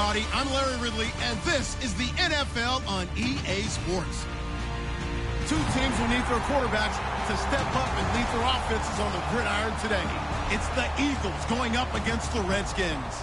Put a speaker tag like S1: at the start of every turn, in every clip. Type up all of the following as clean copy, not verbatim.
S1: everybody. I'm Larry Ridley, and this is the NFL on EA Sports. Two teams who need their quarterbacks to step up and lead their offenses on the gridiron today. It's the Eagles going up against the Redskins.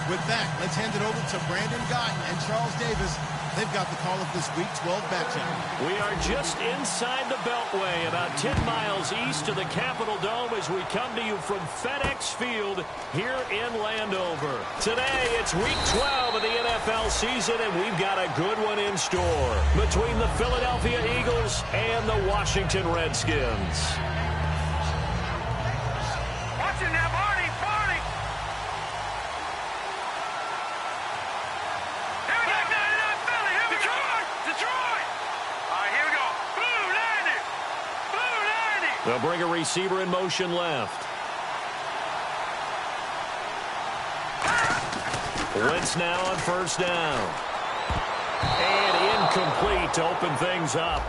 S1: With that, let's hand it over to Brandon Gotton and Charles Davis. They've got the call of this Week 12 matchup.
S2: We are just inside the Beltway, about 10 miles east of the Capitol Dome as we come to you from FedEx Field here in Landover. Today, it's Week 12 of the NFL season, and we've got a good one in store between the Philadelphia Eagles and the Washington Redskins.
S3: Watch it now, Barney!
S2: They'll bring a receiver in motion left. Wentz now on first down. And incomplete to open things up.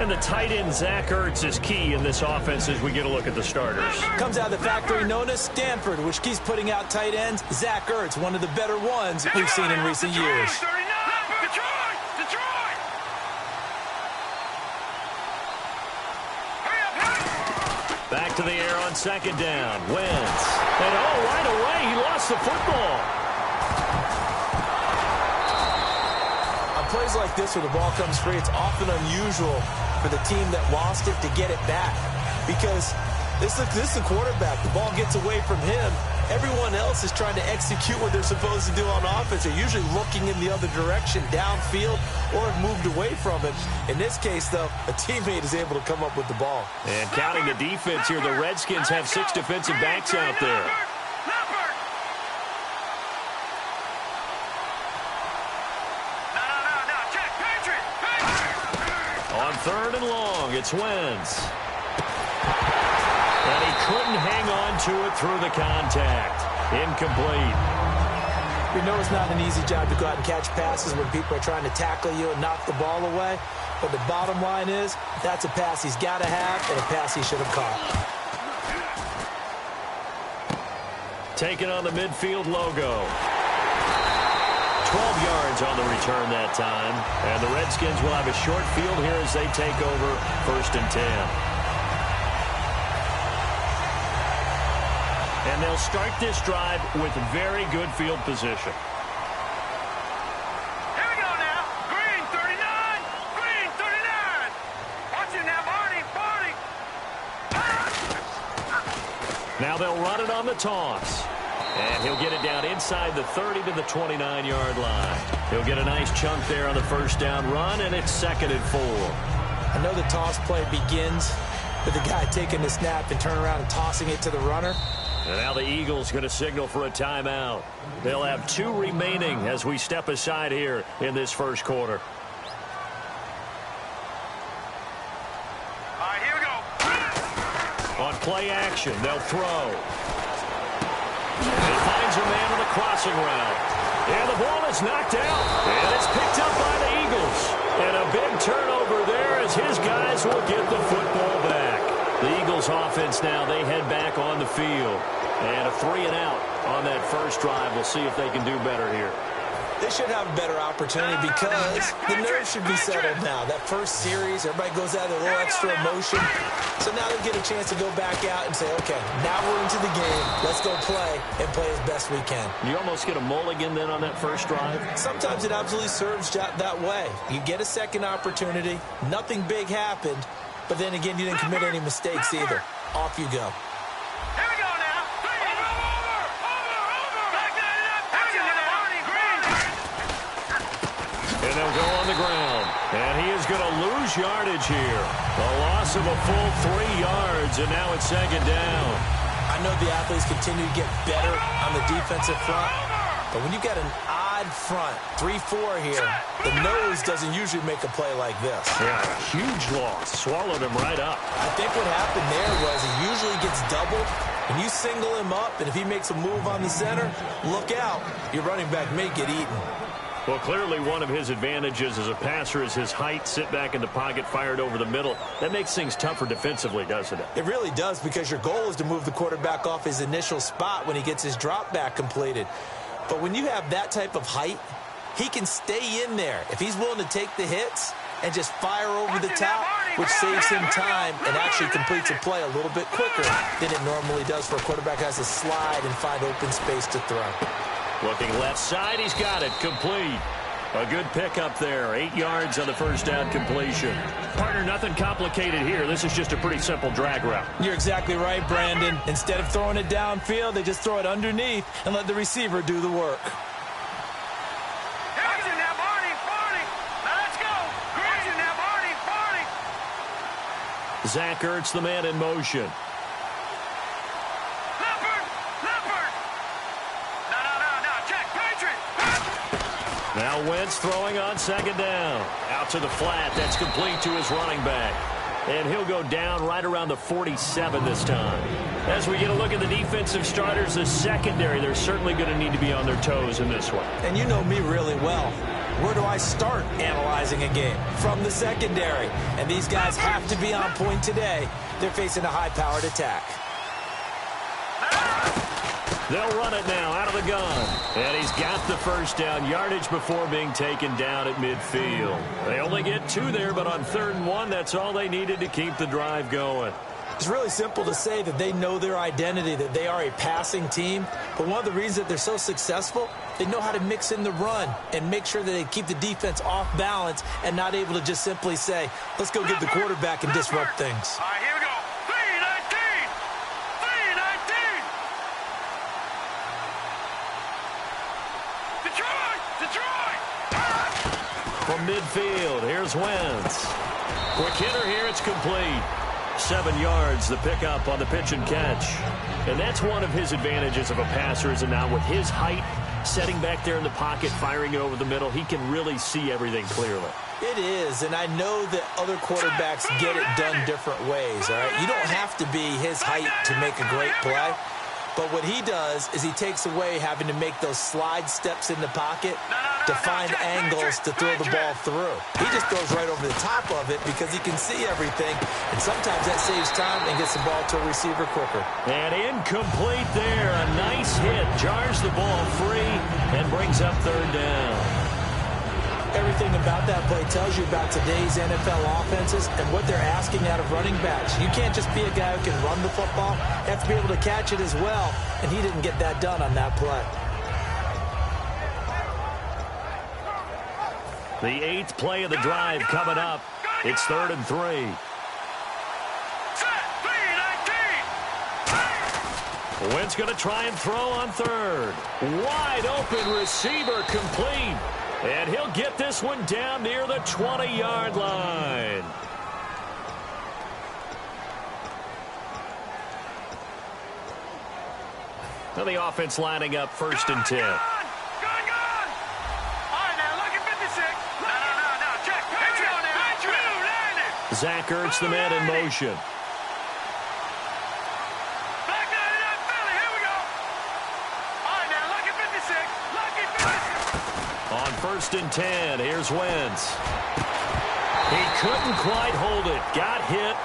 S2: And the tight end, Zach Ertz, is key in this offense as we get a look at the starters.
S4: Comes out of the factory known as Stanford, which keeps putting out tight ends. Zach Ertz, one of the better ones we've seen in recent years.
S2: Back to the air on second down. Wentz. And right away, he lost the football.
S4: On plays like this where the ball comes free, it's often unusual for the team that lost it to get it back. Because this is the quarterback. The ball gets away from him. Everyone else is trying to execute what they're supposed to do on offense. They're usually looking in the other direction, downfield, or have moved away from it. In this case, though, a teammate is able to come up with the ball.
S2: And counting the defense here, the Redskins have 6 defensive backs out there. On third and long, it's Wentz. And he couldn't hang on to it through the contact. Incomplete.
S4: We know it's not an easy job to go out and catch passes when people are trying to tackle you and knock the ball away. But the bottom line is, that's a pass he's got to have and a pass he should have caught.
S2: Taking on the midfield logo. 12 yards on the return that time. And the Redskins will have a short field here as they take over first and 10. And they'll start this drive with very good field position.
S3: Here we go now. Green 39. Green 39. Watch it now, Barney.
S2: Now they'll run it on the toss. And he'll get it down inside the 30 to the 29-yard line. He'll get a nice chunk there on the first down run, and it's 2nd and 4.
S4: I know the toss play begins with the guy taking the snap and turning around and tossing it to the runner.
S2: And now the Eagles going to signal for a timeout. They'll have 2 remaining as we step aside here in this first quarter.
S3: All right, here we go.
S2: On play action, they'll throw. And he finds a man on the crossing route. And the ball is knocked out. And it's picked up by the Eagles. And a big turnover there as his guys will get the football back. The Eagles offense now, they head back on the field. And a 3-and-out on that first drive. We'll see if they can do better here.
S4: They should have a better opportunity because the nerves should be settled now. That first series, everybody goes out with a little extra emotion. So now they get a chance to go back out and say, okay, now we're into the game. Let's go play and play as best we can.
S2: You almost get a mulligan then on that first drive?
S4: Sometimes it absolutely serves that way. You get a second opportunity. Nothing big happened. But then again, you didn't commit any mistakes either. Off you go.
S3: Here we go now. Over. Back
S2: and they'll go on the ground. And he is going to lose yardage here. A loss of a full 3 yards, and now it's 2nd down.
S4: I know the athletes continue to get better on the defensive front, but when you got an odd front, 3-4 here, the nose doesn't usually make a play like this.
S2: Yeah, huge loss. Swallowed him right up.
S4: I think what happened there was he usually gets doubled, and you single him up, and if he makes a move on the center, look out. Your running back may get eaten.
S2: Well, clearly one of his advantages as a passer is his height. Sit back in the pocket, fired over the middle. That makes things tougher defensively, doesn't it?
S4: It really does, because your goal is to move the quarterback off his initial spot when he gets his drop back completed. But when you have that type of height, he can stay in there if he's willing to take the hits and just fire over the top, which saves him time and actually completes a play a little bit quicker than it normally does for a quarterback who has to slide and find open space to throw.
S2: Looking left side, he's got it, complete. A good pickup there, 8 yards on the first down completion. Partner, nothing complicated here. This is just a pretty simple drag route.
S4: You're exactly right, Brandon. Instead of throwing it downfield, they just throw it underneath and let the receiver do the work.
S2: Zach Ertz, the man in motion. Now Wentz throwing on second down. Out to the flat. That's complete to his running back. And he'll go down right around the 47 this time. As we get a look at the defensive starters, the secondary, they're certainly going to need to be on their toes in this one.
S4: And you know me really well. Where do I start analyzing a game? From the secondary. And these guys have to be on point today. They're facing a high-powered attack.
S2: They'll run it now out of the gun. And he's got the first down, yardage before being taken down at midfield. They only get 2 there, but on 3rd and 1, that's all they needed to keep the drive going.
S4: It's really simple to say that they know their identity, that they are a passing team. But one of the reasons that they're so successful, they know how to mix in the run and make sure that they keep the defense off balance and not able to just simply say, let's go get the quarterback and disrupt things.
S3: All right, here we go. 319! 319! Detroit! Detroit!
S2: From midfield, here's Wentz. Quick hitter here, it's complete. 7 yards, the pickup on the pitch and catch. And that's one of his advantages of a passer, is now with his height, setting back there in the pocket, firing it over the middle, he can really see everything clearly.
S4: It is, and I know that other quarterbacks get it done different ways, all right? You don't have to be his height to make a great play. But what he does is he takes away having to make those slide steps in the pocket to find angles to throw the ball through. He just throws right over the top of it because he can see everything, and sometimes that saves time and gets the ball to a receiver quicker.
S2: And incomplete there. A nice hit. Jars the ball free and brings up 3rd down.
S4: Everything about that play tells you about today's NFL offenses and what they're asking out of running backs. You can't just be a guy who can run the football. You have to be able to catch it as well, and he didn't get that done on that play.
S2: The 8th play of the drive coming up. It's 3rd and 3. Wentz going to try and throw on 3rd. Wide open receiver, complete. And he'll get this one down near the 20-yard line. Now the offense lining up 1st and 10. Zach Ertz, the man in motion. On 1st and 10, here's Wentz. He couldn't quite hold it. Got hit.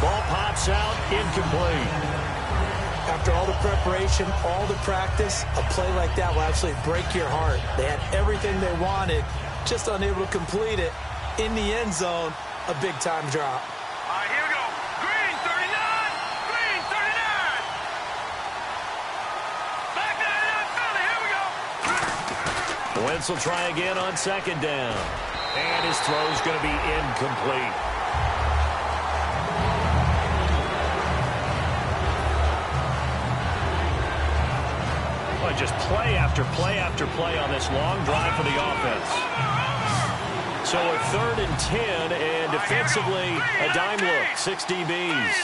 S2: Ball pops out, incomplete.
S4: After all the preparation, all the practice, a play like that will actually break your heart. They had everything they wanted, just unable to complete it. In the end zone, a big-time drop.
S3: All right, here we go. Green, 39. Green, 39. Back 99, Philly. Here we go.
S2: Wentz will try again on 2nd down. And his throw's going to be incomplete. Well, just play after play after play on this long drive for the offense. So a 3rd and 10, and defensively, a dime look, 6 DBs.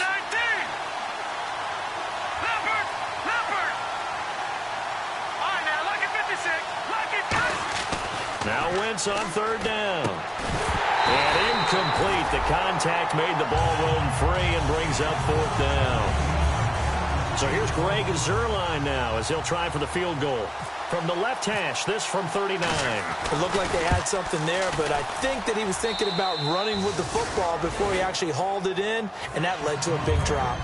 S2: Now Wentz on 3rd down. And incomplete. The contact made the ball roam free and brings up 4th down. So here's Greg Zuerlein now as he'll try for the field goal. From the left hash, this from 39.
S4: It looked like they had something there, but I think that he was thinking about running with the football before he actually hauled it in, and that led to a big drop.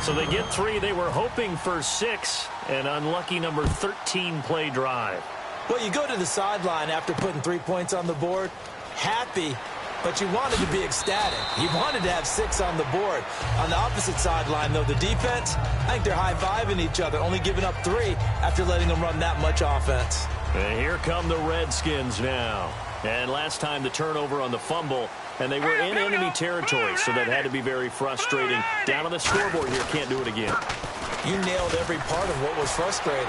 S2: So they get 3. They were hoping for 6. An unlucky number 13 play drive.
S4: Well, you go to the sideline after putting 3 points on the board, happy, but you wanted to be ecstatic. You wanted to have 6 on the board. On the opposite sideline, though, the defense, I think they're high-fiving each other, only giving up 3 after letting them run that much offense.
S2: And here come the Redskins now. And last time the turnover on the fumble, and they were in enemy territory, so that had to be very frustrating. Down on the scoreboard here, can't do it again.
S4: You nailed every part of what was frustrating.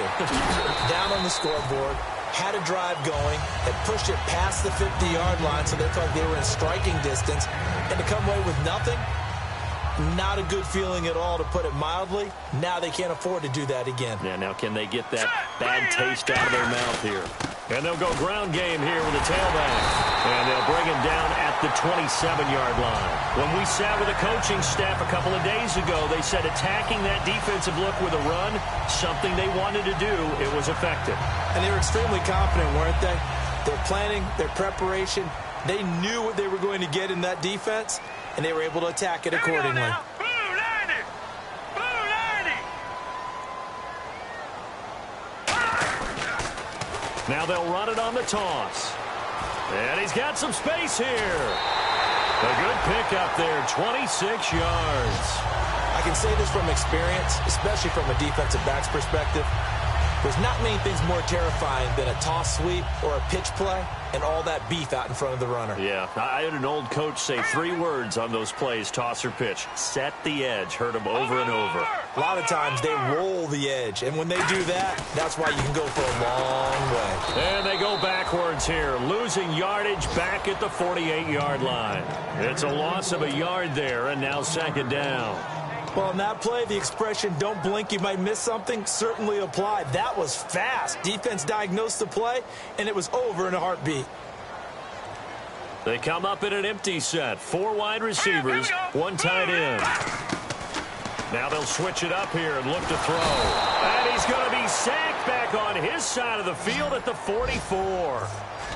S4: Down on the scoreboard, had a drive going, had pushed it past the 50-yard line, so they thought they were in striking distance, and to come away with nothing, not a good feeling at all, to put it mildly. Now they can't afford to do that again.
S2: Yeah, now can they get that bad taste out of their mouth here? And they'll go ground game here with a tailback. And they'll bring him down at the 27-yard line. When we sat with the coaching staff a couple of days ago, they said attacking that defensive look with a run, something they wanted to do, it was effective.
S4: And they were extremely confident, weren't they? Their planning, their preparation, they knew what they were going to get in that defense, and they were able to attack it accordingly.
S2: Now they'll run it on the toss. And he's got some space here. A good pickup there, 26 yards.
S4: I can say this from experience, especially from a defensive back's perspective. There's not many things more terrifying than a toss sweep or a pitch play and all that beef out in front of the runner.
S2: Yeah, I had an old coach say 3 words on those plays, toss or pitch. Set the edge. Heard him over and over.
S4: A lot of times they roll the edge, and when they do that, that's why you can go for a long way.
S2: And they go backwards here, losing yardage back at the 48-yard line. It's a loss of a yard there, and now 2nd down.
S4: Well, on that play, the expression, don't blink, you might miss something, certainly applied. That was fast. Defense diagnosed the play, and it was over in a heartbeat.
S2: They come up in an empty set. 4 wide receivers, 1 tight end. Now they'll switch it up here and look to throw. And he's going to be sacked back on his side of the field at the 44.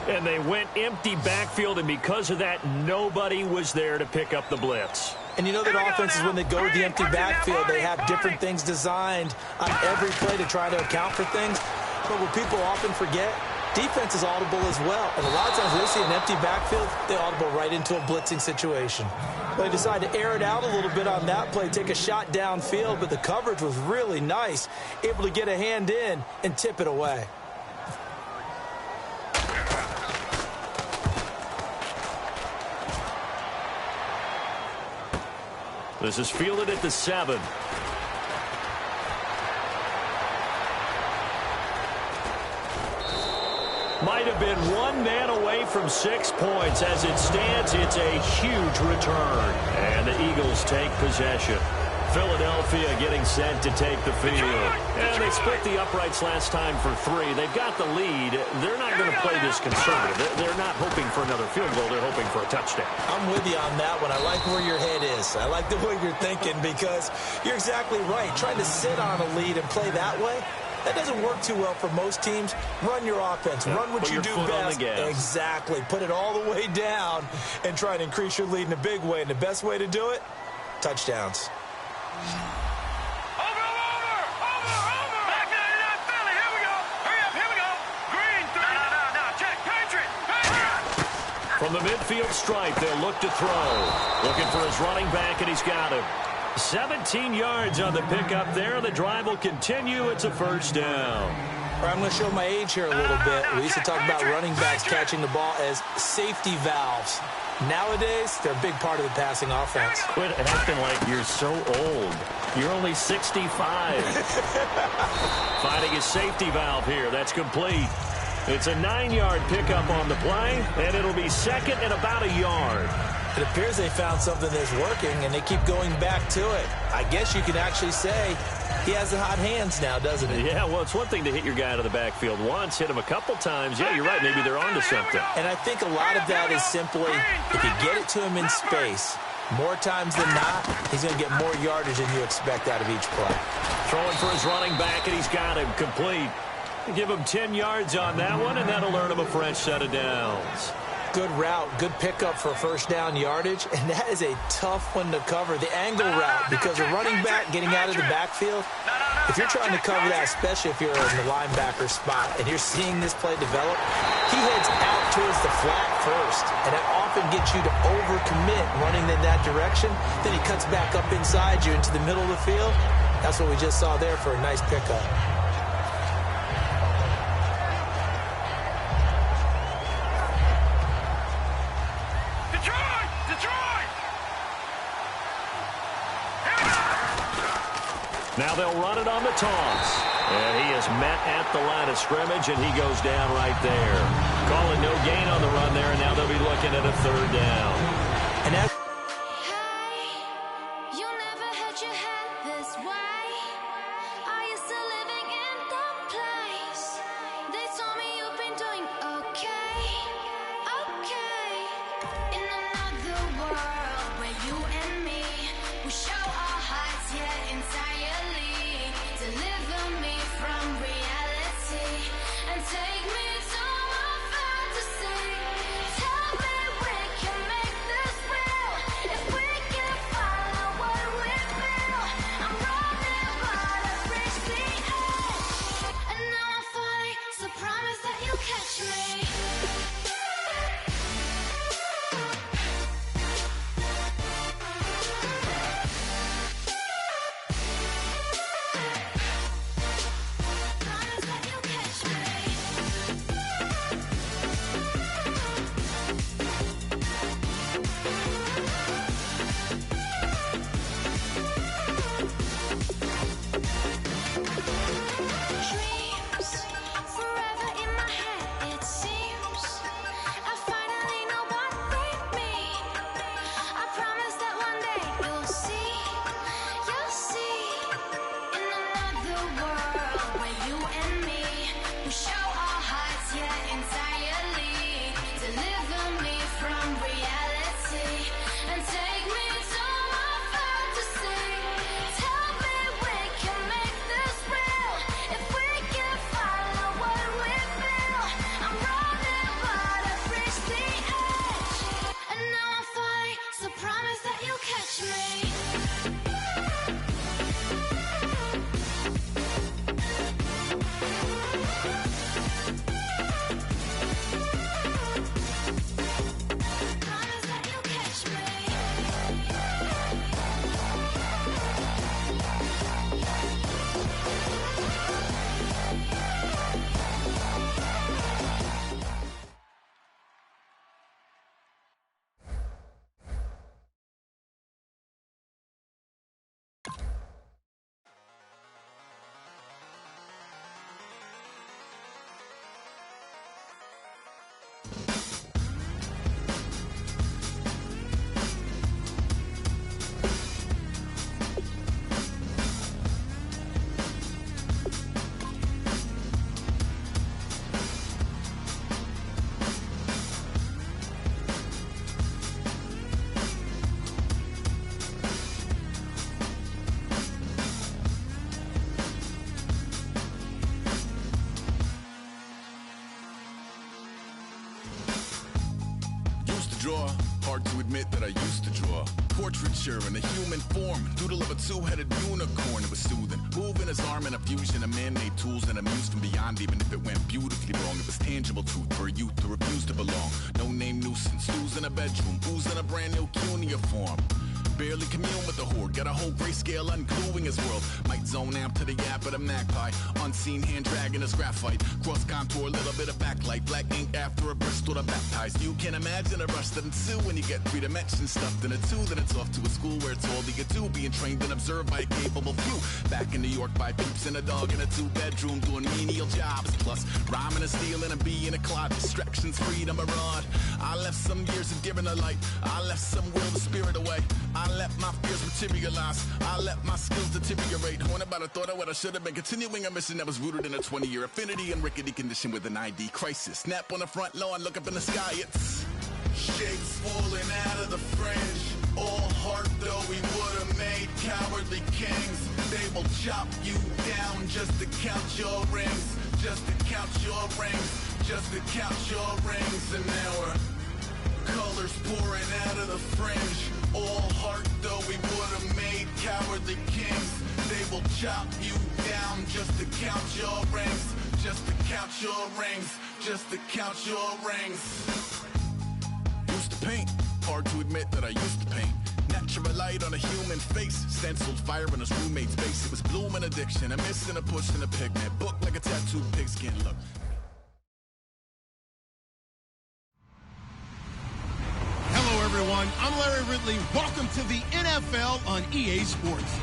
S2: And they went empty backfield, and because of that, nobody was there to pick up the blitz.
S4: And you know that offenses, when they go to the empty backfield, they have different things designed on every play to try to account for things. But what people often forget, defense is audible as well. And a lot of times when they see an empty backfield, they audible right into a blitzing situation. They decide to air it out a little bit on that play, take a shot downfield, but the coverage was really nice, able to get a hand in and tip it away.
S2: This is fielded at the 7. Might have been 1 man away from 6 points. As it stands, it's a huge return. And the Eagles take possession. Philadelphia getting set to take the field. And they split the uprights last time for 3. They've got the lead. They're not going to play this conservative. They're not hoping for another field goal. They're hoping for a touchdown.
S4: I'm with you on that one. I like where your head is. I like the way you're thinking, because you're exactly right. Trying to sit on a lead and play that way, that doesn't work too well for most teams. Run your offense. Run what you do best. Exactly. Put it all the way down and try and increase your lead in a big way. And the best way to do it, touchdowns.
S3: Over! Back 99 Philly, here we go. Hurry up, here we go. Green, 3. No, check. Patriot.
S2: From the midfield stripe, they'll look to throw. Looking for his running back, and he's got him. 17 yards on the pickup there. The drive will continue. It's a 1st down.
S4: I'm going to show my age here a little bit. We used to talk about running backs catching the ball as safety valves. Nowadays, they're a big part of the passing offense.
S2: Quit acting like you're so old. You're only 65. Finding a safety valve here. That's complete. It's a 9-yard pickup on the play, and it'll be 2nd and about a yard.
S4: It appears they found something that's working, and they keep going back to it. I guess you can actually say he has the hot hands now, doesn't he?
S2: Yeah, well, it's one thing to hit your guy out of the backfield once, hit him a couple times. Yeah, you're right. Maybe they're onto something.
S4: And I think a lot of that is simply, if you get it to him in space, More times than not, he's going to get more yardage than you expect out of each play.
S2: Throwing for his running back, and he's got him complete. Give him 10 yards on that one, and that'll earn him a fresh set of downs.
S4: Good route, good pickup for first down yardage, and that is a tough one to cover, the angle route, because a running back getting out of the backfield, if you're trying to cover that, especially if you're in the linebacker spot and you're seeing this play develop, he heads out towards the flat first, and that often gets you to overcommit running in that direction. Then he cuts back up inside you into the middle of the field. That's what we just saw there for a nice pickup.
S2: Now they'll run it on the toss. And he is met at the line of scrimmage, and he goes down right there. Calling no gain on the run there, and now they'll be looking at a third down.
S4: And that's
S5: draw. Hard to admit that I used to draw. Portraiture in a human form. Doodle of a two-headed unicorn. It was soothing. Moving his arm in a fusion of man-made tools and amused from beyond. Even if it went beautifully wrong, it was tangible truth for a youth to refuse to belong. No name nuisance. Who's in a bedroom? Who's in a brand new cuneiform? Barely commune with the horde. Got a whole grayscale ungluing his world. Might zone amp to the yap of the magpie. Unseen hand dragging his graphite. Cross contour, little bit of backlight. Black ink after a Bristol to baptize. You can imagine a rush that ensue when you get 3 dimensions stuffed in a 2. Then it's off to a school where it's all you get to. Being trained and observed by a capable few. Back in New York by peeps and a dog in a 2-bedroom doing menial jobs. Plus rhyming and stealing and being a clod. Distractions, freedom, a rod. I left some years of giving a light. I left some will, the spirit away. I let my fears materialize. I let my skills deteriorate. Horn about a thought of what I should have been. Continuing a mission that was rooted in a 20-year affinity and rickety condition with an ID crisis. Snap on the front lawn, look up in the sky. It's shapes falling out of the fringe. All heart though we would have made cowardly kings. They will chop you down just to count your rings. Just to count your rings. Just to count your rings. And now we're colors pouring out of the fringe. All heart though we would have made cowardly kings. They will chop you down just to count your rings. Just to count your rings. Just to count your rings. Used to paint. Hard to admit that I used to paint. Natural light on a human face. Stenciled fire in his roommate's face. It was blooming addiction. A missing a push and a pigment. Book like a tattooed pigskin. Look.
S1: Hello, everyone. I'm Larry Ridley. Welcome to the NFL on EA Sports.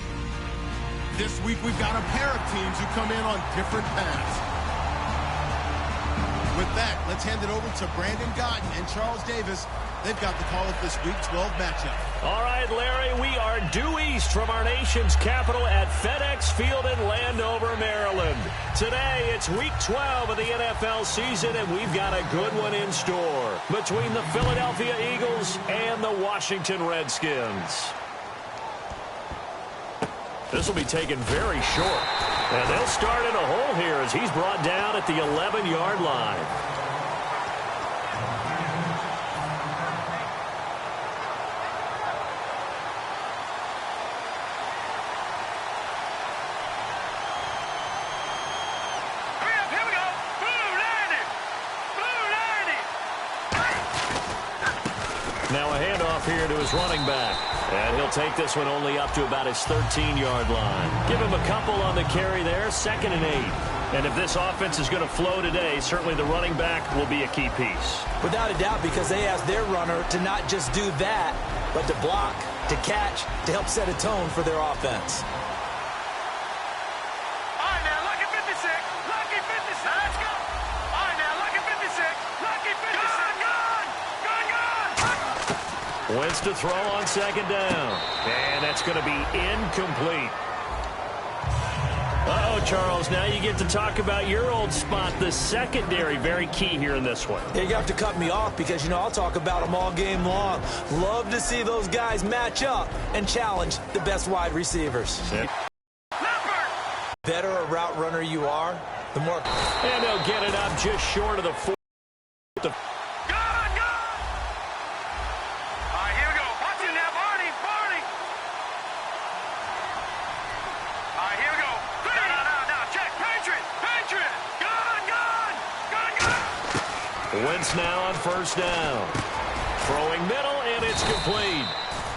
S1: This week, we've got a pair of teams who come in on different paths. With that, let's hand it over to Brandon Godden and Charles Davis. They've got the call of this Week 12 matchup. All right, Larry, we are due east from our nation's capital at FedEx Field in Landover, Maryland. Today, it's Week 12 of the NFL season, and we've got a good one in store between the Philadelphia Eagles and the Washington Redskins. This will be taken very short. And they'll start in a hole here as he's brought down at the 11-yard line.
S3: Here we go. Blue 90.
S2: Now a handoff here to his running back. And he'll take this one only up to about his 13-yard line. Give him a couple on the carry there, 2nd and 8. And if this offense is going to flow today, certainly the running back will be a key piece.
S4: Without a doubt, because they asked their runner to not just do that, but to block, to catch, to help set a tone for their offense.
S3: All right, now, lucky 56. Lucky 56. Let's go. All right, now, lucky 56. Lucky 56.
S2: Wentz to throw on 2nd down. And that's going to be incomplete. Uh-oh, Charles, now you get to talk about your old spot, the secondary. Very key here in this one.
S4: Yeah, you have to cut me off because, you know, I'll talk about them all game long. Love to see those guys match up and challenge the best wide receivers. Better a route runner you are, the more...
S2: And they'll get it up just short of the 4. Wentz now on 1st down. Throwing middle, and it's complete.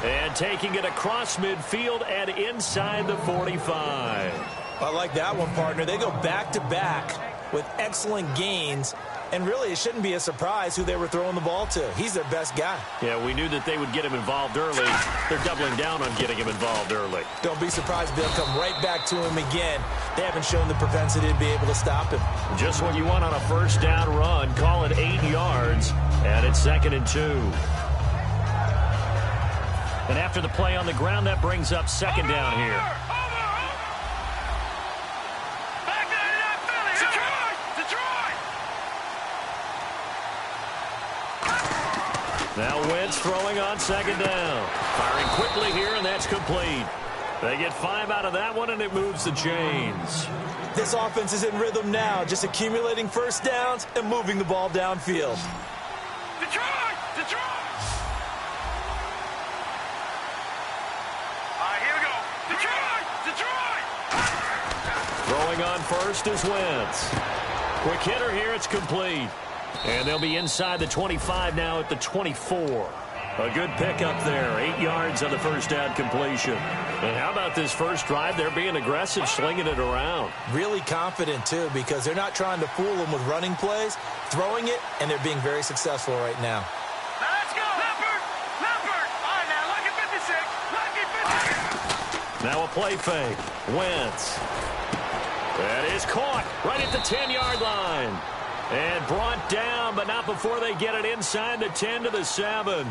S2: And taking it across midfield and inside the 45.
S4: I like that one, partner. They go back-to-back with excellent gains. And really, it shouldn't be a surprise who they were throwing the ball to. He's their best guy.
S2: Yeah, we knew that they would get him involved early. They're doubling down on getting him involved early.
S4: Don't be surprised if they'll come right back to him again. They haven't shown the propensity to be able to stop him.
S2: Just what you want on a 1st down run. Call it 8 yards, and it's 2nd and 2. And after the play on the ground, that brings up 2nd down here. Now Wentz throwing on 2nd down. Firing quickly here, and that's complete. They get 5 out of that one, and it moves the chains.
S4: This offense is in rhythm now, just accumulating 1st downs and moving the ball downfield.
S3: Detroit! Detroit! All right, here we go. Detroit! Detroit!
S2: Throwing on 1st is Wentz. Quick hitter here, it's complete. And they'll be inside the 25 now at the 24. A good pickup there. 8 yards on the 1st down completion. And how about this first drive? They're being aggressive, slinging it around.
S4: Really confident, too, because they're not trying to fool them with running plays, throwing it, and they're being very successful right now.
S3: Let's go! Leopard! Leopard! All right, now, lucky 56. Lucky 56.
S2: Now a play fake. Wentz. That is caught right at the 10-yard line. And brought down, but not before they get it inside the 10 to the 7.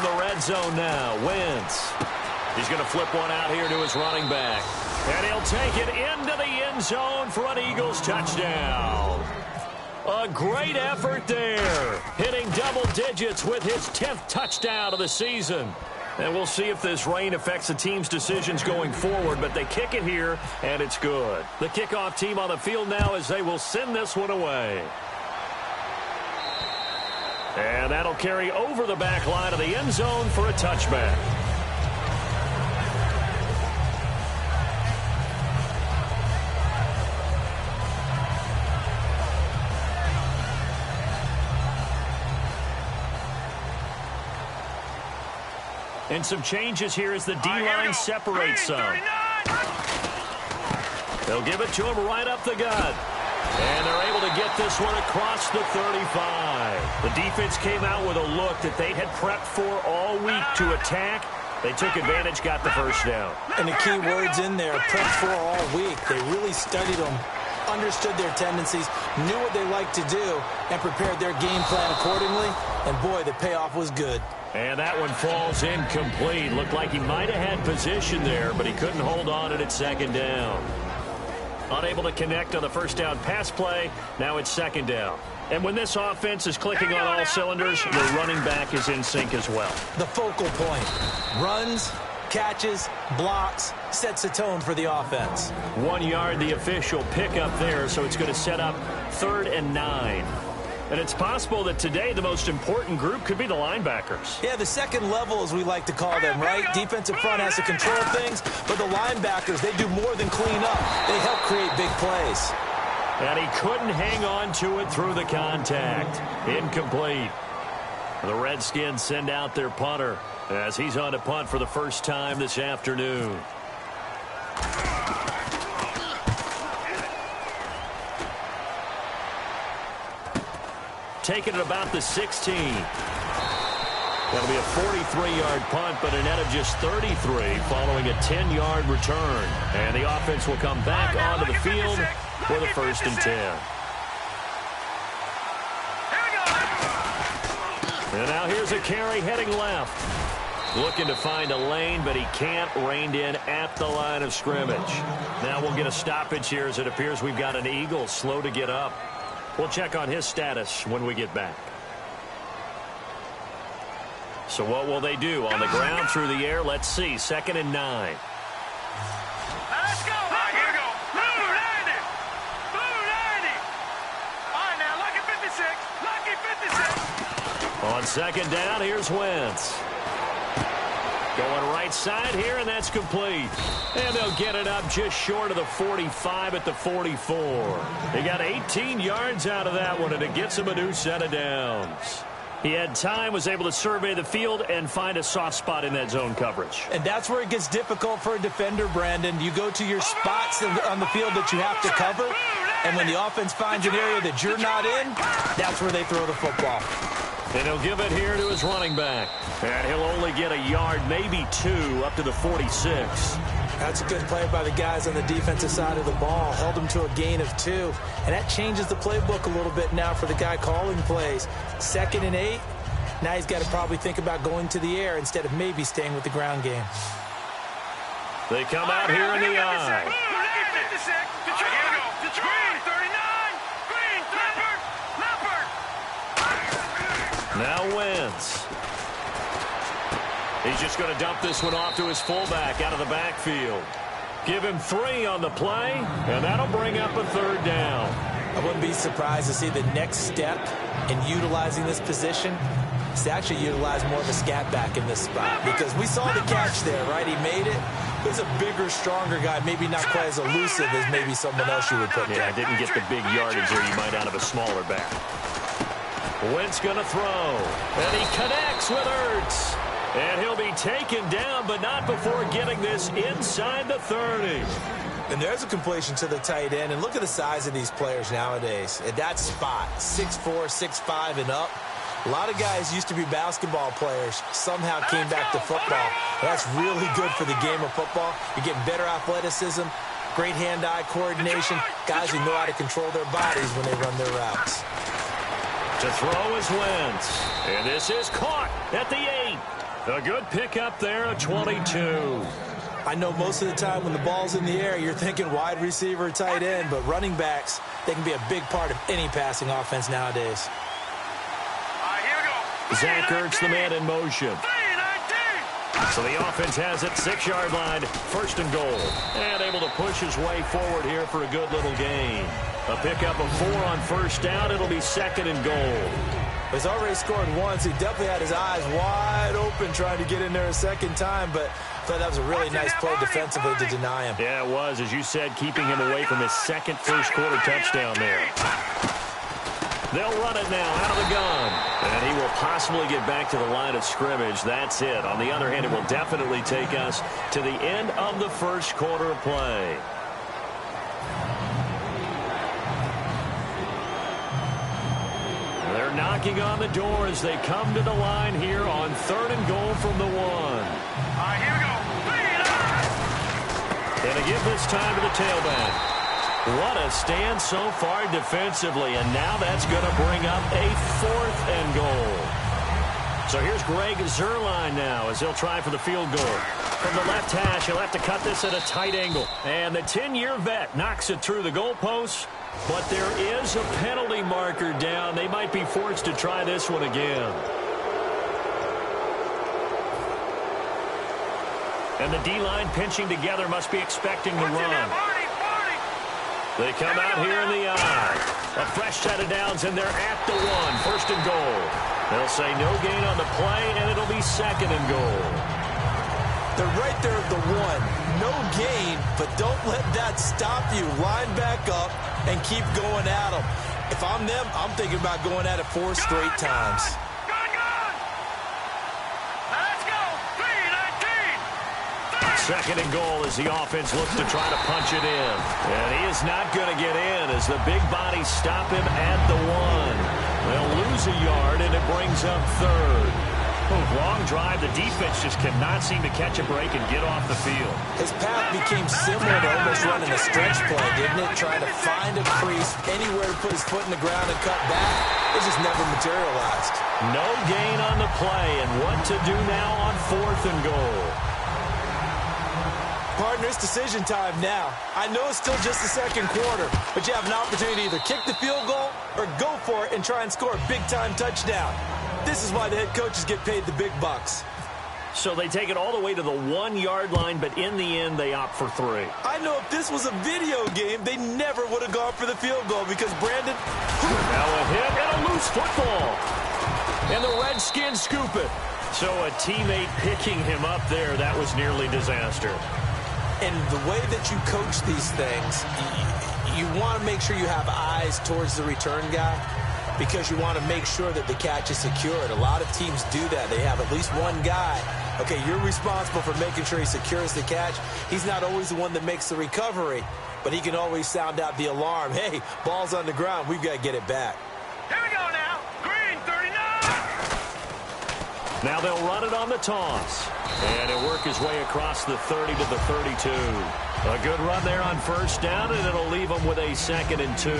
S2: the red zone now. Wentz. He's going to flip one out here to his running back. And he'll take it into the end zone for an Eagles touchdown. A great effort there. Hitting double digits with his 10th touchdown of the season. And we'll see if this rain affects the team's decisions going forward, but they kick it here, and it's good. The kickoff team on the field now as they will send this one away. And that'll carry over the back line of the end zone for a touchback. And some changes here as the D-line separates some. They'll give it to him right up the gut. And they're able to get this one across the 35. The defense came out with a look that they had prepped for all week to attack. They took advantage, got the first down.
S4: And the key words in there, prepped for all week. They really studied them, understood their tendencies, knew what they liked to do, and prepared their game plan accordingly. And, boy, the payoff was good.
S2: And that one falls incomplete. Looked like he might have had position there, but he couldn't hold on at second down. Unable to connect on the first down pass play. Now it's second down. And when this offense is clicking on all cylinders, the running back is in sync as well.
S4: The focal point. Runs, catches, blocks, sets the tone for the offense.
S2: 1 yard, the official pickup there, so it's going to set up 3rd and 9. And it's possible that today the most important group could be the linebackers.
S4: Yeah, the second level, as we like to call them, right? Defensive front has to control things, but the linebackers, they do more than clean up. They help create big plays.
S2: And he couldn't hang on to it through the contact. Incomplete. The Redskins send out their punter as he's on to punt for the first time this afternoon. Taking it about the 16. That'll be a 43-yard punt, but a net of just 33 following a 10-yard return. And the offense will come back onto the field for the 1st and 10. And now here's a carry heading left. Looking to find a lane, but he can't. Reined in at the line of scrimmage. Now we'll get a stoppage here as it appears we've got an Eagle slow to get up. We'll check on his status when we get back. So what will they do? On the ground, through the air, let's see. 2nd and 9.
S3: Let's go. Here we go. Blue 90. Blue 90. All right, now, lucky 56. Lucky 56.
S2: On 2nd down, here's Wentz. Going right side here, and that's complete. And they'll get it up just short of the 45 at the 44. They got 18 yards out of that one, and it gets him a new set of downs. He had time, was able to survey the field and find a soft spot in that zone coverage.
S4: And that's where it gets difficult for a defender, Brandon. You go to your spots on the field that you have to cover, and when the offense finds an area that you're not in, that's where they throw the football.
S2: And he'll give it here to his running back. And he'll only get a yard, maybe 2, up to the 46.
S4: That's a good play by the guys on the defensive side of the ball. Held him to a gain of 2. And that changes the playbook a little bit now for the guy calling plays. 2nd and 8. Now he's got to probably think about going to the air instead of maybe staying with the ground game.
S2: They come out here in the eye. Now Wentz. He's just going to dump this one off to his fullback out of the backfield. Give him 3 on the play, and that'll bring up a 3rd down.
S4: I wouldn't be surprised to see the next step in utilizing this position is to actually utilize more of a scat back in this spot, because we saw the catch there, right? He made it. He's a bigger, stronger guy, maybe not quite as elusive as maybe someone else you would put there.
S2: Yeah, didn't get the big yardage there you might out of a smaller back. Wentz going to throw, and he connects with Ertz. And he'll be taken down, but not before getting this inside the 30.
S4: And there's a completion to the tight end. And look at the size of these players nowadays. At that spot, 6'4", 6'5", and up. A lot of guys used to be basketball players, somehow came back to football. That's really good for the game of football. You're getting better athleticism, great hand-eye coordination, guys who know how to control their bodies when they run their routes.
S2: To throw is Wentz. And this is caught at the 8. A good pickup there, a 22.
S4: I know most of the time when the ball's in the air, you're thinking wide receiver, tight end, but running backs, they can be a big part of any passing offense nowadays.
S3: Here we go.
S2: Zach Ertz, the man in motion. So the offense has it, 6-yard line, first and goal. And able to push his way forward here for a good little gain. A pickup of 4 on first down. It'll be second and goal.
S4: He's already scored once. He definitely had his eyes wide open trying to get in there a second time, but I thought that was a really nice play defensively to deny him.
S2: Yeah, it was. As you said, keeping him away from his second first-quarter touchdown there. They'll run it now out of the gun. And he will possibly get back to the line of scrimmage. That's it. On the other hand, it will definitely take us to the end of the first quarter of play. They're knocking on the door as they come to the line here on third and goal from the 1.
S3: Here we go.
S2: And they give this time to the tailback. What a stand so far defensively, and now that's going to bring up a 4th and goal. So here's Greg Zuerlein now as he'll try for the field goal. From the left hash, he'll have to cut this at a tight angle. And the 10-year vet knocks it through the goalposts, but there is a penalty marker down. They might be forced to try this one again. And the D-line pinching together must be expecting the run. They come out here in the eye. A fresh set of downs, and they're at the 1. First and goal. They'll say no gain on the play, and it'll be second and goal.
S4: They're right there at the 1. No gain, but don't let that stop you. Line back up and keep going at them. If I'm them, I'm thinking about going at it 4 straight times.
S2: Second and goal as the offense looks to try to punch it in. And he is not going to get in as the big bodies stop him at the 1. They'll lose a yard, and it brings up third. Long drive. The defense just cannot seem to catch a break and get off the field.
S4: His path became similar to almost running a stretch play, didn't it? Trying to find a crease, anywhere to put his foot in the ground and cut back. It just never materialized.
S2: No gain on the play, and what to do now on 4th and goal.
S4: Partner, it's decision time now. I know it's still just the second quarter, but you have an opportunity to either kick the field goal or go for it and try and score a big-time touchdown. This is why the head coaches get paid the big bucks.
S2: So they take it all the way to the 1-yard line, but in the end, they opt for 3.
S4: I know if this was a video game, they never would have gone for the field goal because Brandon...
S2: Now a hit and a loose football. And the Redskins scoop it. So a teammate picking him up there, that was nearly disaster.
S4: And the way that you coach these things, you want to make sure you have eyes towards the return guy because you want to make sure that the catch is secured. A lot of teams do that. They have at least one guy. Okay, you're responsible for making sure he secures the catch. He's not always the one that makes the recovery, but he can always sound out the alarm. Hey, ball's on the ground. We've got to get it back.
S3: Here we go now. Green 39.
S2: Now they'll run it on the toss. And he'll work his way across the 30 to the 32. A good run there on first down, and it'll leave him with a 2nd and 2.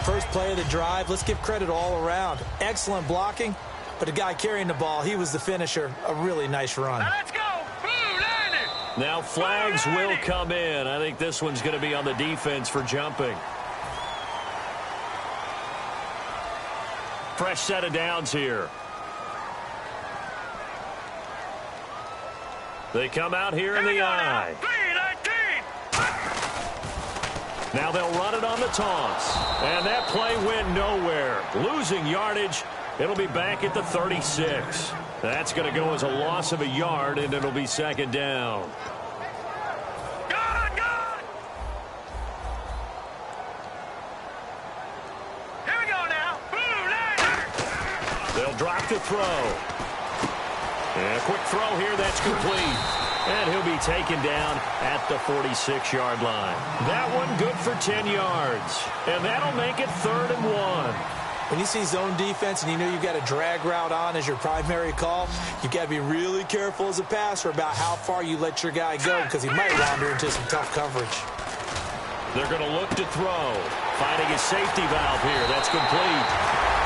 S4: First play of the drive, let's give credit all around. Excellent blocking, but the guy carrying the ball, he was the finisher. A really nice run.
S3: Now let's go. Blue 90.
S2: Now flags will come in. I think this one's going to be on the defense for jumping. Fresh set of downs here. They come out here in the eye. Now they'll run it on the toss. And that play went nowhere. Losing yardage. It'll be back at the 36. That's going to go as a loss of a yard, and it'll be 2nd down.
S3: Here we go now.
S2: They'll drop to throw. And a quick throw here, that's complete. And he'll be taken down at the 46-yard line. That one good for 10 yards. And that'll make it 3rd and 1.
S4: When you see zone defense and you know you've got a drag route on as your primary call, you've got to be really careful as a passer about how far you let your guy go because he might wander into some tough coverage.
S2: They're going to look to throw. Finding his safety valve here. That's complete.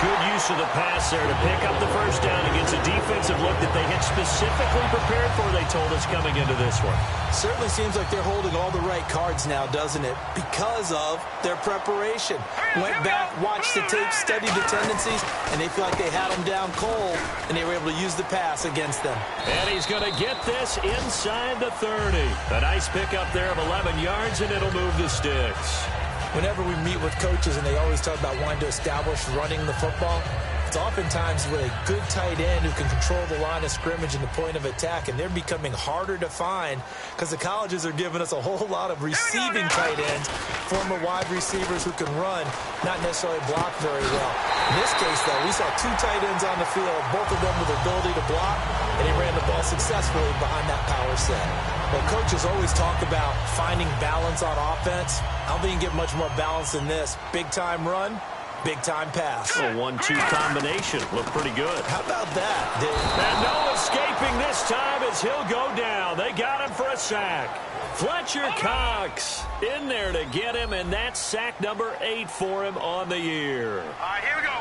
S2: Good use of the pass there to pick up the first down against a defensive look that they had specifically prepared for, they told us, coming into this one.
S4: Certainly seems like they're holding all the right cards now, doesn't it? Because of their preparation. Went back, watched the tape, studied the tendencies, and they feel like they had them down cold, and they were able to use the pass against them.
S2: And he's going to get this inside the 30. A nice pickup there of 11 yards, and it'll move the sticks.
S4: Whenever we meet with coaches and they always talk about wanting to establish running the football, it's oftentimes with a good tight end who can control the line of scrimmage and the point of attack, and they're becoming harder to find because the colleges are giving us a whole lot of receiving tight ends, former wide receivers who can run, not necessarily block very well. In this case, though, we saw two tight ends on the field, both of them with the ability to block, and he ran the ball successfully behind that power set. Well, coaches always talk about finding balance on offense. I don't think you can get much more balance than this. Big-time run, big-time pass.
S2: A 1-2 combination. Looked pretty good.
S4: How about that?
S2: And no escaping this time as he'll go down. They got him for a sack. Fletcher Cox in there to get him, and that's sack number 8 for him on the year.
S3: All right, here we go.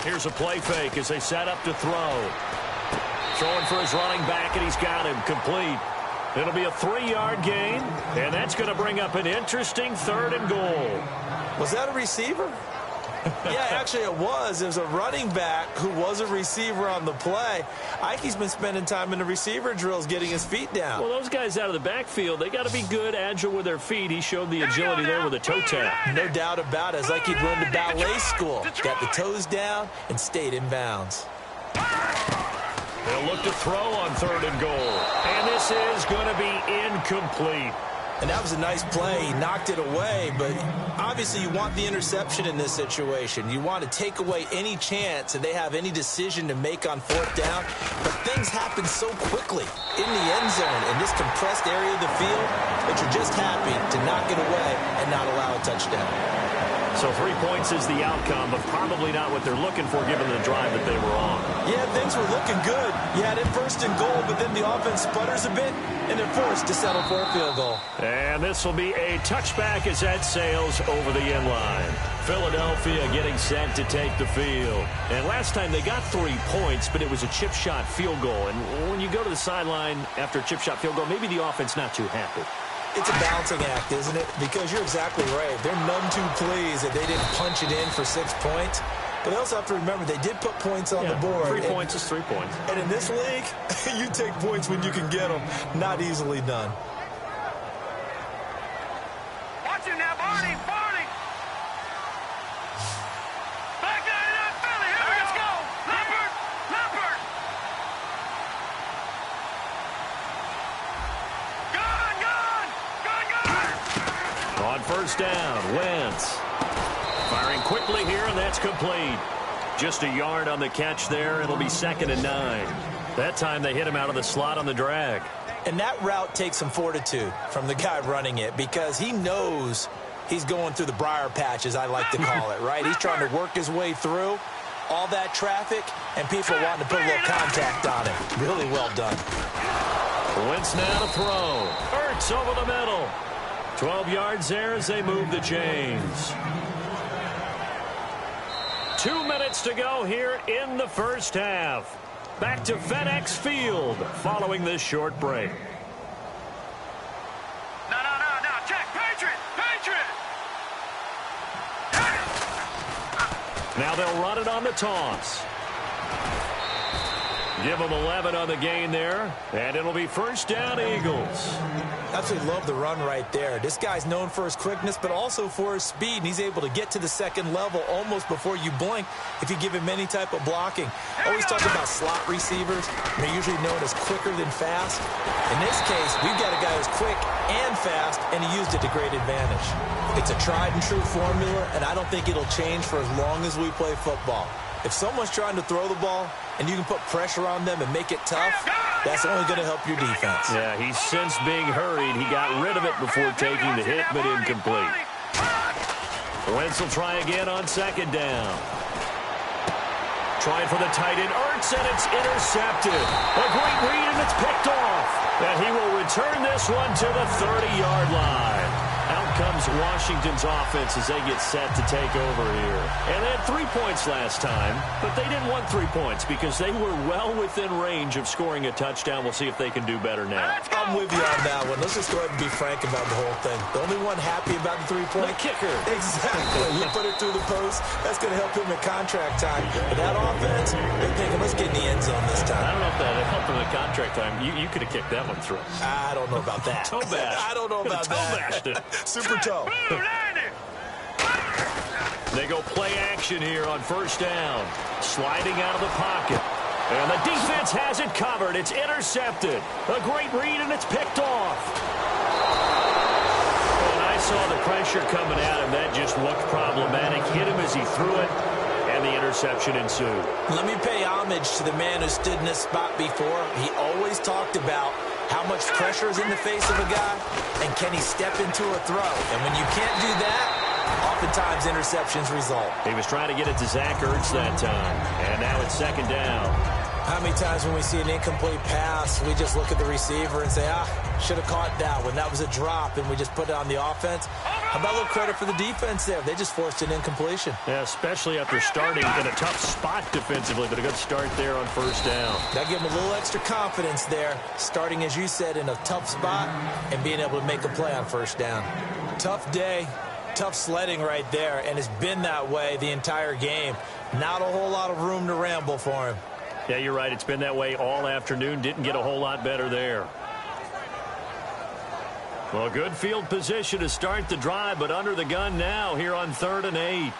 S2: Here's a play fake as they set up to throw. Throwing for his running back, and he's got him complete. It'll be a 3-yard gain, and that's going to bring up an interesting 3rd and goal.
S4: Was that a receiver? Yeah, actually it was. There's a running back who was a receiver on the play. Ike's been spending time in the receiver drills getting his feet down.
S2: Well, those guys out of the backfield, they got to be good, agile with their feet. He showed the agility there with a toe tap.
S4: No doubt about it. It's like he'd run to ballet school. Got the toes down and stayed in bounds.
S2: They'll look to throw on 3rd and goal. And this is going to be incomplete.
S4: And that was a nice play. He knocked it away, but obviously you want the interception in this situation. You want to take away any chance that they have any decision to make on 4th down. But things happen so quickly in the end zone in this compressed area of the field that you're just happy to knock it away and not allow a touchdown.
S2: So 3 points is the outcome, but probably not what they're looking for given the drive that they were on.
S4: Yeah, things were looking good. You had it 1st and goal, but then the offense sputters a bit, and they're forced to settle for a field goal.
S2: And this will be a touchback as that sails over the end line. Philadelphia getting set to take the field. And last time they got 3 points, but it was a chip shot field goal. And when you go to the sideline after a chip shot field goal, maybe the offense not too happy.
S4: It's a balancing act, isn't it? Because you're exactly right. They're none too pleased that they didn't punch it in for 6 points. But they also have to remember they did put points on the board.
S2: 3 points is 3 points.
S4: And in this league, you take points when you can get them. Not easily done.
S3: Watch him now, Barney. Back down to Philly. Here we go. Leopard.
S2: On 1st down, Wentz. Firing quickly here, and that's complete. Just a yard on the catch there. It'll be 2nd and 9. That time they hit him out of the slot on the drag.
S4: And that route takes some fortitude from the guy running it because he knows he's going through the briar patch, as I like to call it, right? He's trying to work his way through all that traffic, and people wanting to put a little contact on him. Really well done.
S2: Wentz now to throw. Ertz over the middle. 12 yards there as they move the chains. 2 minutes to go here in the 1st half. Back to FedEx Field following this short break.
S3: No. Check. Patriot.
S2: Now they'll run it on the toss. Give them 11 on the gain there, and it'll be 1st down, Eagles.
S4: Absolutely love the run right there. This guy's known for his quickness, but also for his speed, and he's able to get to the 2nd level almost before you blink if you give him any type of blocking. Always talk about slot receivers. They're usually known as quicker than fast. In this case, we've got a guy who's quick and fast, and he used it to great advantage. It's a tried-and-true formula, and I don't think it'll change for as long as we play football. If someone's trying to throw the ball and you can put pressure on them and make it tough, that's only going to help your defense.
S2: Yeah, he's since being hurried. He got rid of it before taking the hit, but incomplete. Wentz will try again on 2nd down. Trying for the tight end, Ertz, and it's intercepted. A great read, and it's picked off. And he will return this one to the 30-yard line. Out comes Washington's offense as they get set to take over here. And they had 3 points last time, but they didn't want 3 points because they were well within range of scoring a touchdown. We'll see if they can do better now.
S4: I'm with you on that one. Let's just go ahead and be frank about the whole thing. The only one happy about the 3-point?
S2: The kicker.
S4: Exactly. You put it through the post. That's going to help him in contract time. But that offense, they're thinking, let's get in the end zone this time.
S2: I don't know if that helped him in contract time. You could have kicked that one through.
S4: I don't know about that.
S2: Toe bash.
S4: I don't know about
S2: toe
S4: that.
S2: bashed it.
S4: Super toe.
S2: They go play action here on first down. Sliding out of the pocket. And the defense has it covered. It's intercepted. A great read, and it's picked off. And I saw the pressure coming at him. That just looked problematic. Hit him as he threw it, and the interception ensued.
S4: Let me pay homage to the man who stood in this spot before. He always talked about how much pressure is in the face of a guy, and can he step into a throw? And when you can't do that, oftentimes interceptions result.
S2: He was trying to get it to Zach Ertz that time, and now it's second down.
S4: How many times when we see an incomplete pass, we just look at the receiver and say, should have caught that one. That was a drop, and we just put it on the offense. How about a little credit for the defense there? They just forced an incompletion.
S2: Yeah, especially after starting in a tough spot defensively, but a good start there on first down.
S4: That gave them a little extra confidence there, starting, as you said, in a tough spot and being able to make a play on first down. Tough day, tough sledding right there, and it's been that way the entire game. Not a whole lot of room to ramble for him.
S2: Yeah, you're right. It's been that way all afternoon. Didn't get a whole lot better there. Well, good field position to start the drive, but under the gun now here on 3rd and 8.